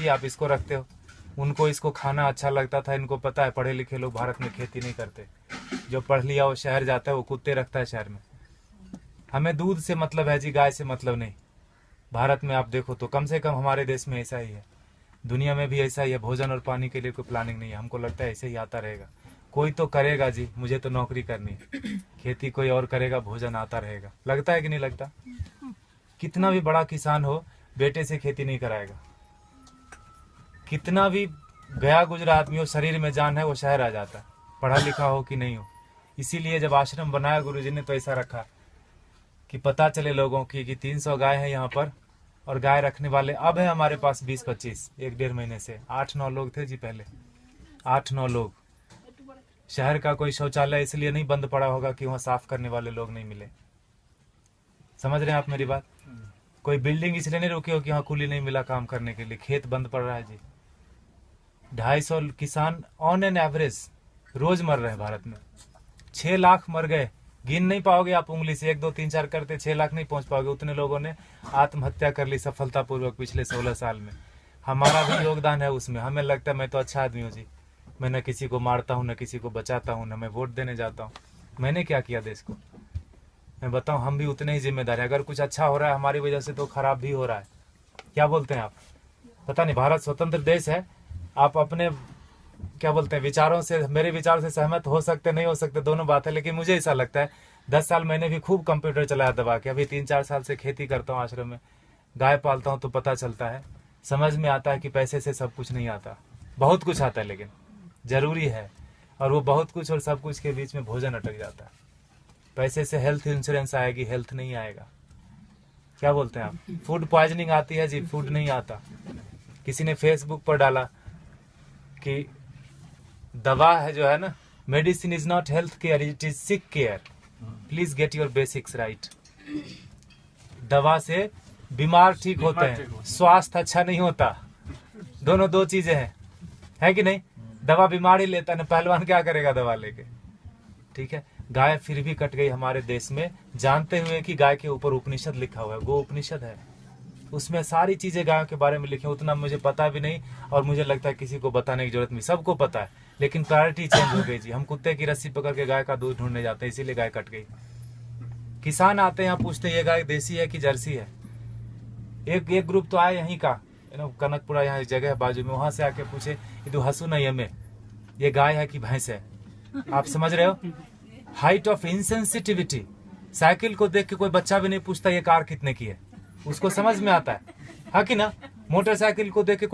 खेती आप इसको रखते हो। उनको इसको खाना अच्छा लगता था, इनको पता है पढ़े लिखे लोग भारत में खेती नहीं करते। जो पढ़ लिया वो शहर जाता है, वो कुत्ते रखता है शहर में। हमें दूध से मतलब है जी, गाय से मतलब नहीं। भारत में आप देखो तो कम से कम हमारे देश में ऐसा ही है, दुनिया में भी ऐसा ही है। भोजन और पानी के लिए कोई प्लानिंग नहीं है। हमको लगता है ऐसे ही आता रहेगा। कोई तो करेगा जी, मुझे तो नौकरी करनी है, खेती कोई और करेगा, भोजन आता रहेगा। लगता है कि नहीं लगता? कितना भी बड़ा किसान हो, बेटे से खेती नहीं कराएगा। कितना भी गया गुजरा आदमी हो, शरीर में जान है, वो शहर आ जाता है, पढ़ा लिखा हो कि नहीं हो। इसीलिए जब आश्रम बनाया गुरुजी ने तो ऐसा रखा कि पता चले लोगों की कि 300 गाय है यहाँ पर, और गाय रखने वाले अब है हमारे पास 20-25, 1-1.5 महीने से 8-9 लोग थे जी पहले, 8-9 लोग। शहर का कोई शौचालय इसलिए नहीं बंद पड़ा होगा कि वहाँ साफ करने वाले लोग नहीं मिले। समझ रहे हैं आप मेरी बात? कोई बिल्डिंग इसलिए नहीं रुकी हो कि वहाँ कूली नहीं मिला काम करने के लिए। खेत बंद पड़ रहा है जी। 250 किसान ऑन एन एवरेज रोज मर रहे हैं भारत में। 6 लाख मर गए, गिन नहीं पाओगे आप उंगली से, 1 2 3 4 करते 6 लाख नहीं पहुंच पाओगे। उतने लोगों ने आत्महत्या कर ली सफलतापूर्वक पिछले 16 साल में। हमारा भी योगदान है उसमें। हमें लगता है मैं तो अच्छा आदमी हूँ जी, मैं न किसी को मारता हूँ, न किसी को बचाता हूँ, न मैं वोट देने जाता हूँ। मैंने क्या किया देश को? मैं बताऊँ, हम भी उतने ही जिम्मेदार हैं। अगर कुछ अच्छा हो रहा है हमारी वजह से तो खराब भी हो रहा है। क्या बोलते हैं आप? पता नहीं, भारत स्वतंत्र देश है। आप अपने क्या बोलते हैं विचारों से, मेरे विचारों से सहमत हो सकते नहीं हो सकते, दोनों बात है, लेकिन मुझे ऐसा लगता है 10 साल मैंने भी खूब कंप्यूटर चलाया दबा के। अभी 3-4 साल से खेती करता हूँ, आश्रम में गाय पालता हूँ, तो पता चलता है, समझ में आता है कि पैसे से सब कुछ नहीं आता। बहुत कुछ आता है लेकिन जरूरी है, और वो बहुत कुछ और सब कुछ के बीच में भोजन अटक जाता है। पैसे से हेल्थ इंश्योरेंस आएगी, हेल्थ नहीं आएगा। क्या बोलते हैं आप? फूड पॉइजनिंग आती है जी, फूड नहीं आता। किसी ने फेसबुक पर डाला कि दवा है जो है ना, medicine is not health care, it is sick care, please get your basics right. दवा से बीमार ठीक होते हैं, स्वास्थ्य अच्छा नहीं होता। दोनों दो चीजें हैं, है कि नहीं? दवा बीमार ही लेता है, पहलवान क्या करेगा दवा लेके? ठीक है, गाय फिर भी कट गई हमारे देश में, जानते हुए कि गाय के ऊपर उपनिषद लिखा हुआ है, गो उपनिषद है, उसमें सारी चीजें गायों के बारे में लिखी। उतना मुझे पता भी नहीं, और मुझे लगता है किसी को बताने की जरूरत नहीं, सबको पता है, लेकिन प्रायोरिटी चेंज हो गई जी। हम कुत्ते की रस्सी पकड़ के गाय का दूध ढूंढने जाते हैं, इसीलिए गाय कट गई। किसान आते हैं यहाँ, पूछते हैं ये गाय देसी है कि जर्सी है। एक ग्रुप तो आए यहीं का, कनकपुरा यहाँ जगह है बाजू में, वहां से आके पूछे ये तो हसू नहीं हमें, ये गाय है कि भैंस है? आप समझ रहे हो? Height of insensitivity. साइकिल को देख के कोई बच्चा भी नहीं पूछता ये कार कितने की है, उसको समझ में आता है कि ना? मोटरसाइकिल को देख के